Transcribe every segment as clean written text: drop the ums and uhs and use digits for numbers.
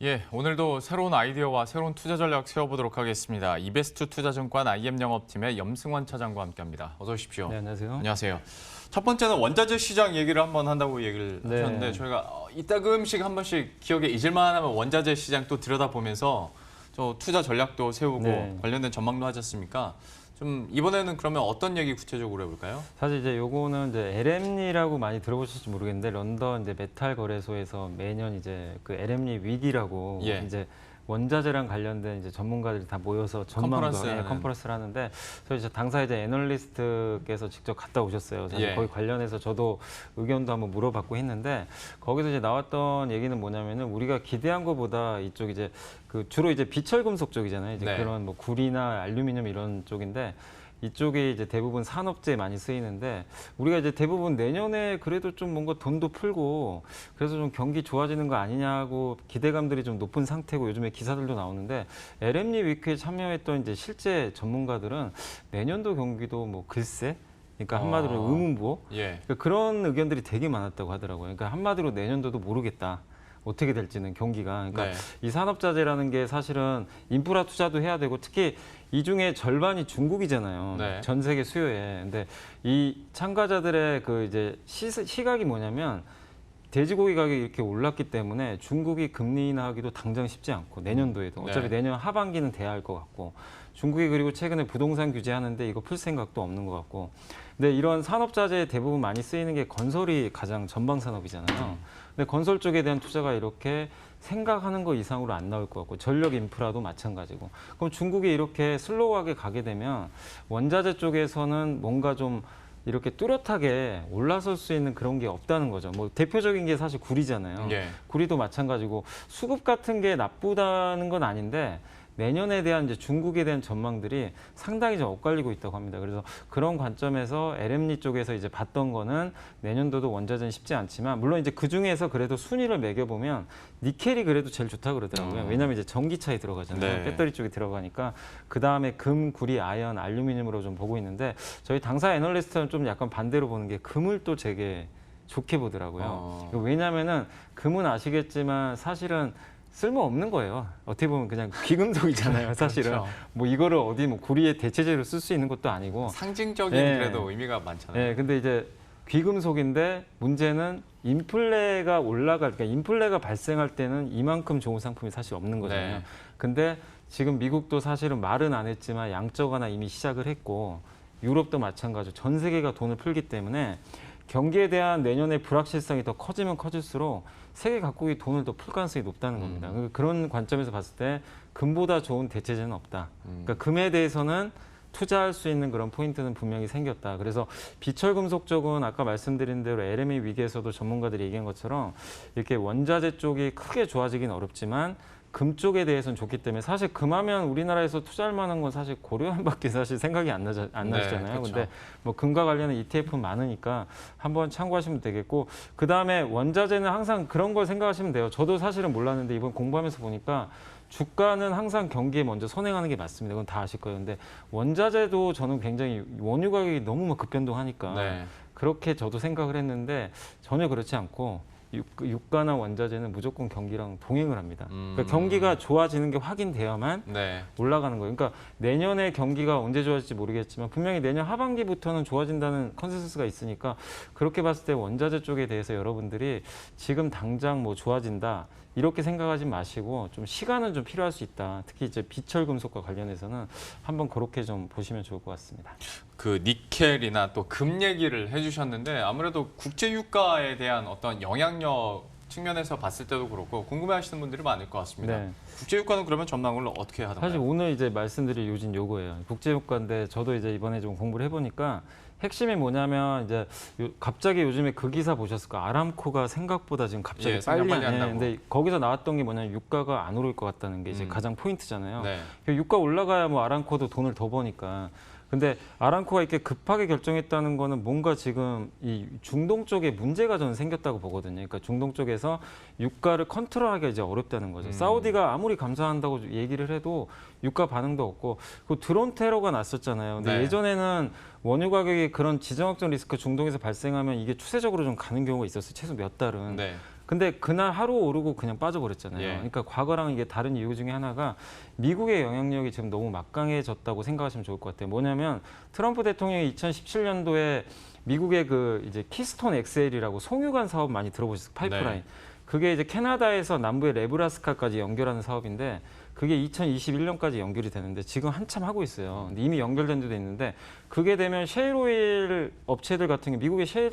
예, 오늘도 새로운 아이디어와 새로운 투자 전략 세워보도록 하겠습니다. 이베스트 투자증권 IM 영업팀의 염승원 차장과 함께합니다. 어서 오십시오. 네, 안녕하세요. 안녕하세요. 첫 번째는 원자재 시장 얘기를 한번 한다고 얘기를 하셨는데 저희가 이따금씩 한 번씩 기억에 잊을만 하면 원자재 시장 또 들여다보면서 저 투자 전략도 세우고 관련된 전망도 하지 않습니까? 좀 이번에는 그러면 어떤 얘기 구체적으로 해볼까요? 사실 이제 요거는 이제 LM리라고 많이 들어보실지 모르겠는데 런던 이제 메탈 거래소에서 매년 이제 그 LM리 위기라고 이제 원자재랑 관련된 이제 전문가들이 다 모여서 컨퍼런스를 하는데 저희 이제 당사 이제 애널리스트께서 직접 갔다 오셨어요. 사실 거기 관련해서 저도 의견도 한번 물어봤고 했는데 거기서 이제 나왔던 얘기는 뭐냐면은 우리가 기대한 것보다 이쪽 이제 그 주로 이제 비철금속 쪽이잖아요. 이제 그런 뭐 구리나 알루미늄 이런 쪽인데 이쪽에 이제 대부분 산업재에 많이 쓰이는데 우리가 이제 대부분 내년에 그래도 좀 뭔가 돈도 풀고 그래서 좀 경기 좋아지는 거 아니냐고 기대감들이 좀 높은 상태고 요즘에 기사들도 나오는데 LM리 위크에 참여했던 이제 실제 전문가들은 내년도 경기도 뭐 글쎄 그러니까 한마디로 의문부호 그러니까 그런 의견들이 되게 많았다고 하더라고요. 그러니까 한마디로 내년도도 모르겠다. 어떻게 될지는 경기가. 그러니까 이 산업자재라는 게 사실은 인프라 투자도 해야 되고 특히 이 중에 절반이 중국이잖아요. 전 세계 수요에. 근데 이 참가자들의 그 이제 시각이 뭐냐면 돼지고기 가격이 이렇게 올랐기 때문에 중국이 금리 인하하기도 당장 쉽지 않고 내년도에도 어차피 내년 하반기는 돼야 할 것 같고 중국이 그리고 최근에 부동산 규제하는데 이거 풀 생각도 없는 것 같고 근데 이런 산업자재에 대부분 많이 쓰이는 게 건설이 가장 전방 산업이잖아요. 근데 건설 쪽에 대한 투자가 이렇게 생각하는 거 이상으로 안 나올 것 같고 전력 인프라도 마찬가지고 그럼 중국이 이렇게 슬로우하게 가게 되면 원자재 쪽에서는 뭔가 좀 이렇게 뚜렷하게 올라설 수 있는 그런 게 없다는 거죠. 뭐 대표적인 게 사실 구리잖아요. 구리도 마찬가지고 수급 같은 게 나쁘다는 건 아닌데 내년에 대한 이제 중국에 대한 전망들이 상당히 좀 엇갈리고 있다고 합니다. 그래서 그런 관점에서 LM리 쪽에서 이제 봤던 거는 내년도도 원자재는 쉽지 않지만 물론 이제 그 중에서 그래도 순위를 매겨보면 니켈이 그래도 제일 좋다 그러더라고요. 왜냐하면 이제 전기차에 들어가잖아요. 배터리 쪽에 들어가니까 그 다음에 금, 구리, 아연, 알루미늄으로 좀 보고 있는데 저희 당사 애널리스트는 좀 약간 반대로 보는 게 금을 또 되게 좋게 보더라고요. 왜냐하면은 금은 아시겠지만 사실은 쓸모없는 거예요. 어떻게 보면 그냥 귀금속이잖아요, 사실은. 뭐 이거를 어디 뭐 구리의 대체재로 쓸 수 있는 것도 아니고. 상징적인 그래도 의미가 많잖아요. 네, 근데 이제 귀금속인데 문제는 인플레가 그러니까 인플레가 발생할 때는 이만큼 좋은 상품이 사실 없는 거잖아요. 근데 지금 미국도 사실은 말은 안 했지만 양적 완화 이미 시작을 했고 유럽도 마찬가지로 전 세계가 돈을 풀기 때문에 경기에 대한 내년의 불확실성이 더 커지면 커질수록 세계 각국이 돈을 더 풀 가능성이 높다는 겁니다. 그런 관점에서 봤을 때 금보다 좋은 대체재는 없다. 그러니까 금에 대해서는 투자할 수 있는 그런 포인트는 분명히 생겼다. 그래서 비철금속 쪽은 아까 말씀드린 대로 LME 위기에서도 전문가들이 얘기한 것처럼 이렇게 원자재 쪽이 크게 좋아지긴 어렵지만 금 쪽에 대해서는 좋기 때문에 사실 금하면 우리나라에서 투자할 만한 건 사실 고려은밖에 사실 생각이 안 나시잖아요. 근데 뭐 금과 관련된 ETF는 많으니까 한번 참고하시면 되겠고 그 다음에 원자재는 항상 그런 걸 생각하시면 돼요. 저도 사실은 몰랐는데 이번 공부하면서 보니까 주가는 항상 경기에 먼저 선행하는 게 맞습니다. 그건 다 아실 거예요. 근데 원자재도 저는 굉장히 원유 가격이 너무 막 급변동하니까 그렇게 저도 생각을 했는데 전혀 그렇지 않고 유가나 원자재는 무조건 경기랑 동행을 합니다. 그러니까 경기가 좋아지는 게 확인되어야만 올라가는 거예요. 그러니까 내년에 경기가 언제 좋아질지 모르겠지만 분명히 내년 하반기부터는 좋아진다는 컨센서스가 있으니까 그렇게 봤을 때 원자재 쪽에 대해서 여러분들이 지금 당장 뭐 좋아진다 이렇게 생각하지 마시고 좀 시간은 좀 필요할 수 있다. 특히 이제 비철금속과 관련해서는 한번 그렇게 좀 보시면 좋을 것 같습니다. 그 니켈이나 또 금 얘기를 해주셨는데 아무래도 국제 유가에 대한 어떤 영향력 측면에서 봤을 때도 그렇고 궁금해하시는 분들이 많을 것 같습니다. 국제 유가는 그러면 전망을 어떻게 하던가요? 사실 오늘 이제 말씀드릴 요지는 요거예요. 국제 유가인데 저도 이제 이번에 좀 공부를 해보니까 핵심이 뭐냐면 이제 갑자기 요즘에 그 기사 보셨을까? 아람코가 생각보다 지금 갑자기 빨리 한다고. 근데 거기서 나왔던 게 뭐냐면 유가가 안 오를 것 같다는 게 이제 가장 포인트잖아요. 유가 올라가야 뭐 아람코도 돈을 더 버니까. 근데 아람코가 이렇게 급하게 결정했다는 거는 뭔가 지금 이 중동 쪽에 문제가 저는 생겼다고 보거든요. 그러니까 중동 쪽에서 유가를 컨트롤하기가 이제 어렵다는 거죠. 사우디가 아무리 감사한다고 얘기를 해도 유가 반응도 없고 그 드론 테러가 났었잖아요. 근데 예전에는 원유 가격이 그런 지정학적 리스크 중동에서 발생하면 이게 추세적으로 좀 가는 경우가 있었어요. 최소 몇 달은. 근데 그날 하루 오르고 그냥 빠져버렸잖아요. 예. 그러니까 과거랑 이게 다른 이유 중에 하나가 미국의 영향력이 지금 너무 막강해졌다고 생각하시면 좋을 것 같아요. 뭐냐면 트럼프 대통령이 2017년도에 미국의 그 이제 키스톤 XL이라고 송유관 사업 많이 들어보셨어요? 파이프라인. 네. 그게 이제 캐나다에서 남부의 네브라스카까지 연결하는 사업인데 그게 2021년까지 연결이 되는데 지금 한참 하고 있어요. 근데 이미 연결된 데도 있는데 그게 되면 셰일 오일 업체들 같은 게 미국의 셰일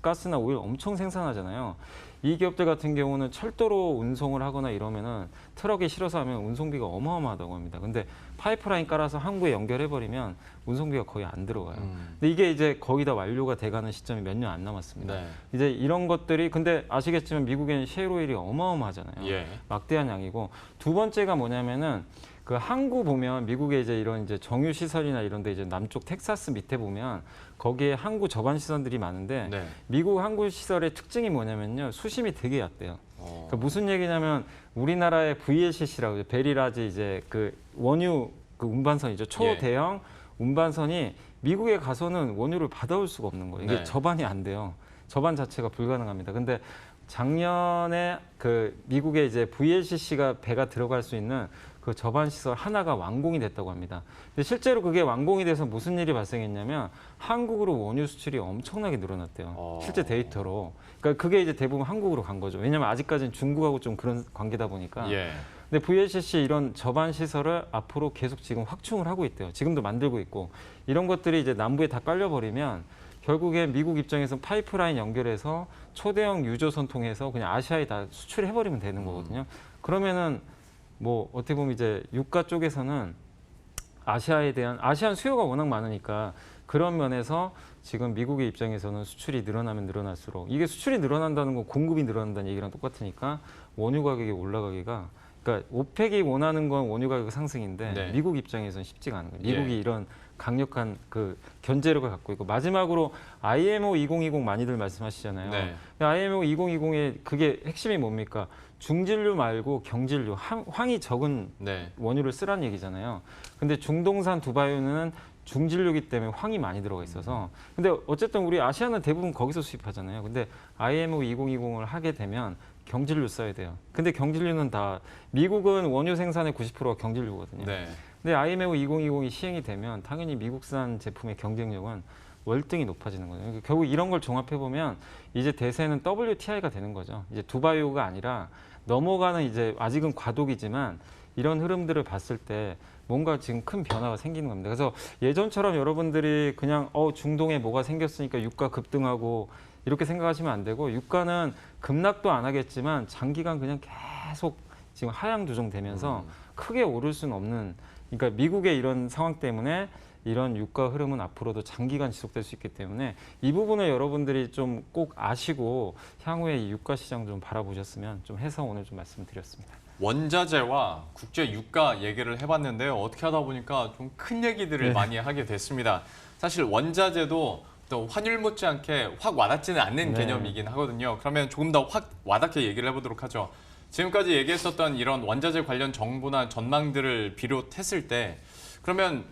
가스나 오일 엄청 생산하잖아요. 이 기업들 같은 경우는 철도로 운송을 하거나 이러면은 트럭에 실어서 하면 운송비가 어마어마하다고 합니다. 근데 파이프라인 깔아서 항구에 연결해버리면 운송비가 거의 안 들어가요. 근데 이게 이제 거의 다 완료가 돼가는 시점이 몇 년 안 남았습니다. 네. 이제 이런 것들이 근데 아시겠지만 미국에는 셰일 오일이 어마어마하잖아요. 예. 막대한 양이고 두 번째가 뭐냐면은 그 항구 보면 미국의 이제 이런 이제 정유 시설이나 이런 데 이제 남쪽 텍사스 밑에 보면 거기에 항구 저반 시설들이 많은데 네. 미국 항구 시설의 특징이 뭐냐면요. 수심이 되게 얕대요. 그러니까 무슨 얘기냐면 우리나라의 VLCC라고 베리라지 이제 그 원유 그 운반선이죠. 초대형 운반선이 미국에 가서는 원유를 받아올 수가 없는 거예요. 이게 네. 저반이 안 돼요. 저반 자체가 불가능합니다. 근데 작년에 그 미국에 이제 VLCC가 배가 들어갈 수 있는 그 저반 시설 하나가 완공이 됐다고 합니다. 근데 실제로 그게 완공이 돼서 무슨 일이 발생했냐면 한국으로 원유 수출이 엄청나게 늘어났대요. 실제 데이터로. 그러니까 그게 이제 대부분 한국으로 간 거죠. 왜냐하면 아직까지는 중국하고 좀 그런 관계다 보니까. 예. 근데 VLCC 이런 저반 시설을 앞으로 계속 지금 확충을 하고 있대요. 지금도 만들고 있고 이런 것들이 이제 남부에 다 깔려버리면 결국에 미국 입장에서 파이프라인 연결해서 초대형 유조선 통해서 그냥 아시아에 다 수출해버리면 되는 거거든요. 그러면은 뭐 어떻게 보면 이제 유가 쪽에서는 아시아에 대한 아시안 수요가 워낙 많으니까 그런 면에서 지금 미국의 입장에서는 수출이 늘어나면 늘어날수록 이게 수출이 늘어난다는 건 공급이 늘어난다는 얘기랑 똑같으니까 원유 가격이 올라가기가 그러니까 오펙이 원하는 건 원유 가격 상승인데 네. 미국 입장에서는 쉽지가 않은 거예요. 미국이 예. 이런 강력한 그 견제력을 갖고 있고 마지막으로 IMO 2020 많이들 말씀하시잖아요. 네. IMO 2020의 그게 핵심이 뭡니까? 중진류 말고 경진류, 황이 적은 네. 원유를 쓰라는 얘기잖아요. 근데 중동산 두바이유는 중진류이기 때문에 황이 많이 들어가 있어서 근데 어쨌든 우리 아시아는 대부분 거기서 수입하잖아요. 근데 IMO 2020을 하게 되면 경진류 써야 돼요. 근데 경진류는 다 미국은 원유 생산의 90%가 경진류거든요. 네. 근데 IMO 2020이 시행이 되면 당연히 미국산 제품의 경쟁력은 월등히 높아지는 거죠. 그러니까 결국 이런 걸 종합해 보면 이제 대세는 WTI가 되는 거죠. 이제 두바이유가 아니라 넘어가는 이제 아직은 과도기지만 이런 흐름들을 봤을 때 뭔가 지금 큰 변화가 생기는 겁니다. 그래서 예전처럼 여러분들이 그냥 중동에 뭐가 생겼으니까 유가 급등하고 이렇게 생각하시면 안 되고 유가는 급락도 안 하겠지만 장기간 그냥 계속 지금 하향 조정되면서 크게 오를 수는 없는 그러니까 미국의 이런 상황 때문에 이런 유가 흐름은 앞으로도 장기간 지속될 수 있기 때문에 이 부분을 여러분들이 좀 꼭 아시고 향후에 이 유가 시장 좀 바라보셨으면 좀 해서 오늘 좀 말씀드렸습니다. 원자재와 국제 유가 얘기를 해봤는데요. 어떻게 하다 보니까 좀 큰 얘기들을 많이 하게 됐습니다. 사실 원자재도 또 환율 못지않게 확 와닿지는 않는 개념이긴 하거든요. 그러면 조금 더 확 와닿게 얘기를 해보도록 하죠. 지금까지 얘기했었던 이런 원자재 관련 정보나 전망들을 비롯했을 때 그러면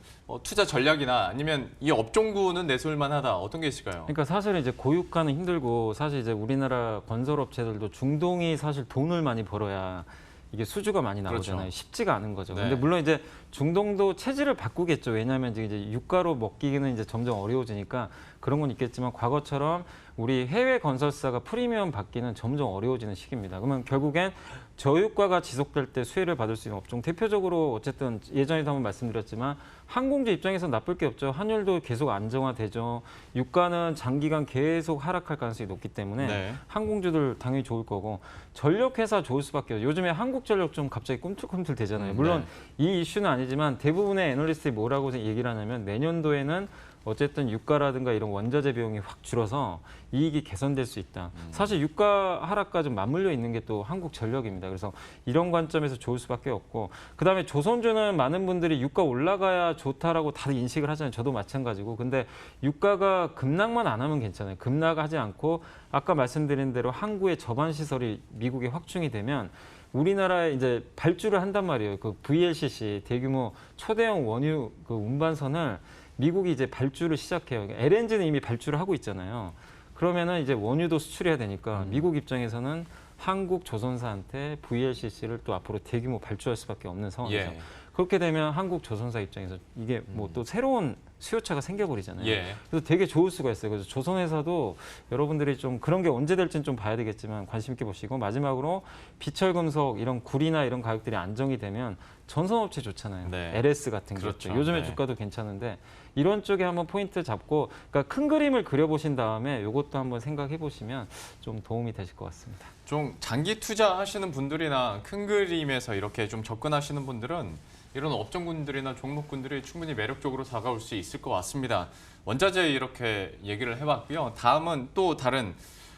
투자 전략이나 아니면 이 업종군은 내세울 만하다. 어떤 게 있을까요? 그러니까 사실은 이제 고유가는 힘들고 사실 이제 우리나라 건설업체들도 중동이 사실 돈을 많이 벌어야 이게 수주가 많이 나오잖아요. 그렇죠. 쉽지가 않은 거죠. 네. 근데 물론 이제 중동도 체질을 바꾸겠죠. 왜냐하면 이제 유가로 먹기는 이제 점점 어려워지니까 그런 건 있겠지만 과거처럼 우리 해외 건설사가 프리미엄 받기는 점점 어려워지는 시기입니다. 그러면 결국엔 저유가가 지속될 때 수혜를 받을 수 있는 업종 대표적으로 어쨌든 예전에도 한번 말씀드렸지만 항공주 입장에서 나쁠 게 없죠. 환율도 계속 안정화되죠. 유가는 장기간 계속 하락할 가능성이 높기 때문에 항공주들 당연히 좋을 거고 전력회사 좋을 수밖에 없죠. 요즘에 한국전력 좀 갑자기 꿈틀꿈틀 되잖아요. 물론 이 이슈는 아니지만 대부분의 애널리스트들이 뭐라고 얘기를 하냐면 내년도에는 어쨌든 유가라든가 이런 원자재 비용이 확 줄어서 이익이 개선될 수 있다. 사실 유가 하락과 좀 맞물려 있는 게 또 한국전력입니다. 그래서 이런 관점에서 좋을 수밖에 없고 그다음에 조선주는 많은 분들이 유가 올라가야 좋다라고 다들 인식을 하잖아요. 저도 마찬가지고. 근데 유가가 급락만 안 하면 괜찮아요. 급락하지 않고 아까 말씀드린 대로 항구의 저반 시설이 미국에 확충이 되면 우리나라에 이제 발주를 한단 말이에요. 그 VLCC 대규모 초대형 원유 그 운반선을 미국이 이제 발주를 시작해요. LNG는 이미 발주를 하고 있잖아요. 그러면은 이제 원유도 수출해야 되니까 미국 입장에서는 한국 조선사한테 VLCC를 또 앞으로 대규모 발주할 수밖에 없는 상황이죠. 예. 그렇게 되면 한국 조선사 입장에서 이게 뭐 또 새로운 수요차가 생겨버리잖아요. 예. 그래서 되게 좋을 수가 있어요. 그래서 조선회사도 여러분들이 좀 그런 게 언제 될지는 좀 봐야 되겠지만 관심 있게 보시고, 마지막으로 비철금속 이런 구리나 이런 가격들이 안정이 되면 전선업체 좋잖아요. 네. LS 같은 그렇죠. 것도 요즘에 네. 주가도 괜찮은데 이런 쪽에 한번 포인트 잡고, 그러니까 큰 그림을 그려보신 다음에 이것도 한번 생각해 보시면 좀 도움이 되실 것 같습니다. 좀 장기 투자하시는 분들이나 큰 그림에서 이렇게 좀 접근하시는 분들은 이런 업종군들이나 종목군들이 충분히 매력적으로 다가올 수 있을 것 같습니다. 원자재 이렇게 얘기를 해봤고요. 다음은 또 다른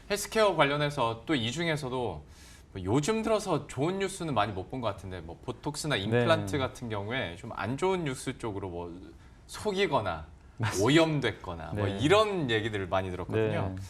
헬스케어 관련해서 또 이 중에서도 뭐 요즘 들어서 좋은 뉴스는 많이 못 본 것 같은데, 뭐 보톡스나 임플란트 네. 같은 경우에 좀 안 좋은 뉴스 쪽으로 뭐 속이거나 오염됐거나 뭐 네. 이런 얘기들을 많이 들었거든요. 네.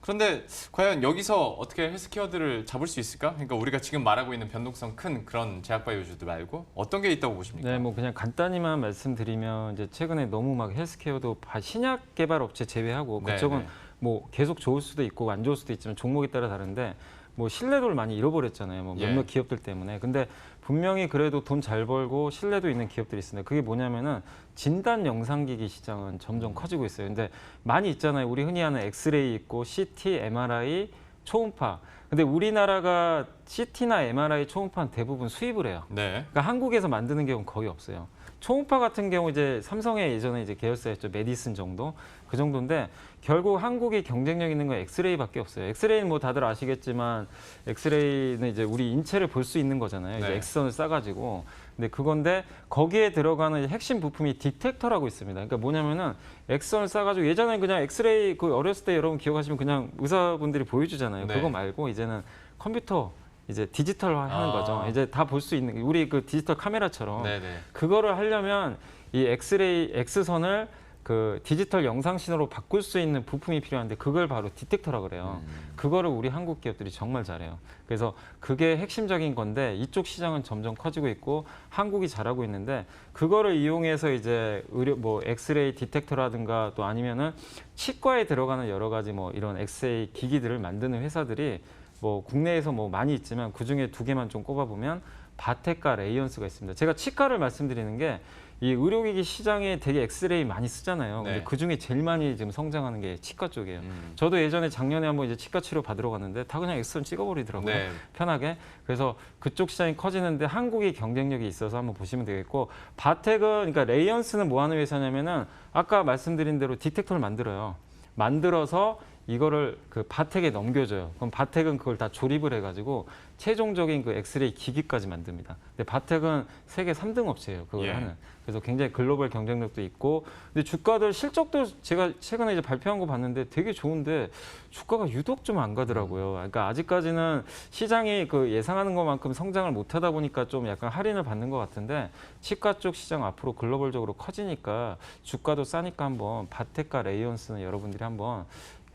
그런데 과연 여기서 어떻게 헬스케어들을 잡을 수 있을까? 그러니까 우리가 지금 말하고 있는 변동성 큰 그런 제약바이오주들 말고 어떤 게 있다고 보십니까? 네, 뭐 그냥 간단히만 말씀드리면 이제 최근에 너무 막 헬스케어도 신약 개발 업체 제외하고 네, 그쪽은 네. 뭐 계속 좋을 수도 있고 안 좋을 수도 있지만 종목에 따라 다른데 뭐 신뢰도를 많이 잃어버렸잖아요. 뭐 몇몇 예. 기업들 때문에. 근데 분명히 그래도 돈 잘 벌고 신뢰도 있는 기업들이 있습니다. 그게 뭐냐면은 진단 영상기기 시장은 점점 커지고 있어요. 근데 많이 있잖아요. 우리 흔히 하는 엑스레이 있고 CT, MRI, 초음파. 근데 우리나라가 CT나 MRI, 초음파는 대부분 수입을 해요. 네. 그러니까 한국에서 만드는 경우는 거의 없어요. 초음파 같은 경우 이제 삼성의 예전에 이제 계열사였죠. 메디슨 정도. 그 정도인데 결국 한국이 경쟁력 있는 건 엑스레이밖에 없어요. 엑스레이는 뭐 다들 아시겠지만 엑스레이는 이제 우리 인체를 볼 수 있는 거잖아요. 이제 네. X선을 싸가지고. 근데 그건데 거기에 들어가는 핵심 부품이 디텍터라고 있습니다. 그러니까 뭐냐면은 X선을 싸가지고 예전에 그냥 엑스레이 그 어렸을 때 여러분 기억하시면 그냥 의사분들이 보여주잖아요. 네. 그거 말고 이제는 컴퓨터 이제 디지털화 하는 거죠. 이제 다 볼 수 있는 우리 그 디지털 카메라처럼 네네. 그거를 하려면 이 엑스레이 X선을 그 디지털 영상 신호로 바꿀 수 있는 부품이 필요한데 그걸 바로 디텍터라 그래요. 그거를 우리 한국 기업들이 정말 잘해요. 그래서 그게 핵심적인 건데 이쪽 시장은 점점 커지고 있고 한국이 잘하고 있는데 그거를 이용해서 이제 의료 뭐 엑스레이 디텍터라든가 또 아니면은 치과에 들어가는 여러 가지 뭐 이런 엑스레이 기기들을 만드는 회사들이 뭐 국내에서 뭐 많이 있지만 그 중에 두 개만 좀 꼽아보면 바텍과 레이언스가 있습니다. 제가 치과를 말씀드리는 게 이 의료기기 시장에 되게 엑스레이 많이 쓰잖아요. 근데 네. 그 중에 제일 많이 지금 성장하는 게 치과 쪽이에요. 저도 예전에 작년에 한번 이제 치과 치료 받으러 갔는데 다 그냥 엑스선 찍어버리더라고요. 네. 편하게. 그래서 그쪽 시장이 커지는데 한국이 경쟁력이 있어서 한번 보시면 되겠고 바텍은 그러니까 레이언스는 뭐 하는 회사냐면은 아까 말씀드린 대로 디텍터를 만들어요. 만들어서 이거를 그 바텍에 넘겨줘요. 그럼 바텍은 그걸 다 조립을 해가지고 최종적인 그 엑스레이 기기까지 만듭니다. 근데 바텍은 세계 3등 업체예요. 그걸 예. 하는. 그래서 굉장히 글로벌 경쟁력도 있고, 근데 주가들 실적도 제가 최근에 이제 발표한 거 봤는데 되게 좋은데 주가가 유독 좀 안 가더라고요. 그러니까 아직까지는 시장이 그 예상하는 것만큼 성장을 못하다 보니까 좀 약간 할인을 받는 것 같은데 치과 쪽 시장 앞으로 글로벌적으로 커지니까 주가도 싸니까 한번 바텍과 레이언스는 여러분들이 한번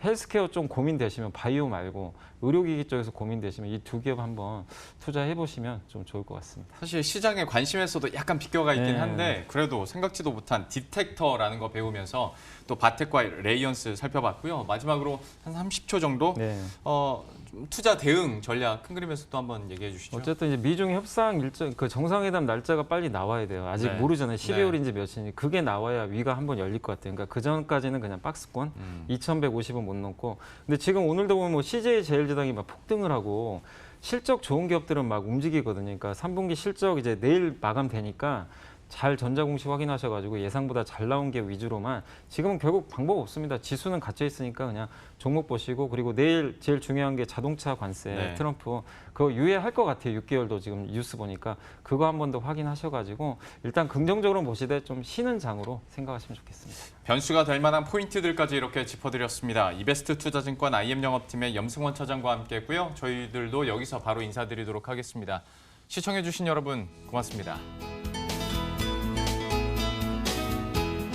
헬스케어 좀 고민되시면 바이오 말고 의료기기 쪽에서 고민되시면 이 두 기업 한번 투자해 보시면 좀 좋을 것 같습니다. 사실 시장의 관심에서도 약간 비껴가 있긴 네. 한데 그래도 생각지도 못한 디텍터라는 거 배우면서 또 바텍과 레이언스 살펴봤고요. 마지막으로 한 30초 정도 네. 좀 투자 대응 전략 큰 그림에서 또 한번 얘기해 주시죠. 어쨌든 이제 미중 협상 일정 그 정상회담 날짜가 빨리 나와야 돼요. 아직 네. 모르잖아요. 12월인지 몇인지 그게 나와야 위가 한번 열릴 것 같아요. 그러니까 그 전까지는 그냥 박스권 2,150원 못 넘고. 근데 지금 오늘도 보면 뭐 CJ 제일제당이 막 폭등을 하고 실적 좋은 기업들은 막 움직이거든요. 그러니까 3분기 실적 이제 내일 마감되니까 잘 전자공시 확인하셔가지고 예상보다 잘 나온 게 위주로만 지금은 결국 방법 없습니다. 지수는 갇혀 있으니까 그냥 종목 보시고 그리고 내일 제일 중요한 게 자동차 관세 네. 트럼프 그거 유예할 것 같아요. 6개월도 지금 뉴스 보니까 그거 한 번 더 확인하셔가지고 일단 긍정적으로 보시되 좀 쉬는 장으로 생각하시면 좋겠습니다. 변수가 될 만한 포인트들까지 이렇게 짚어드렸습니다. 이베스트 투자증권 IM영업팀의 염승원 차장과 함께했고요. 저희들도 여기서 바로 인사드리도록 하겠습니다. 시청해주신 여러분 고맙습니다.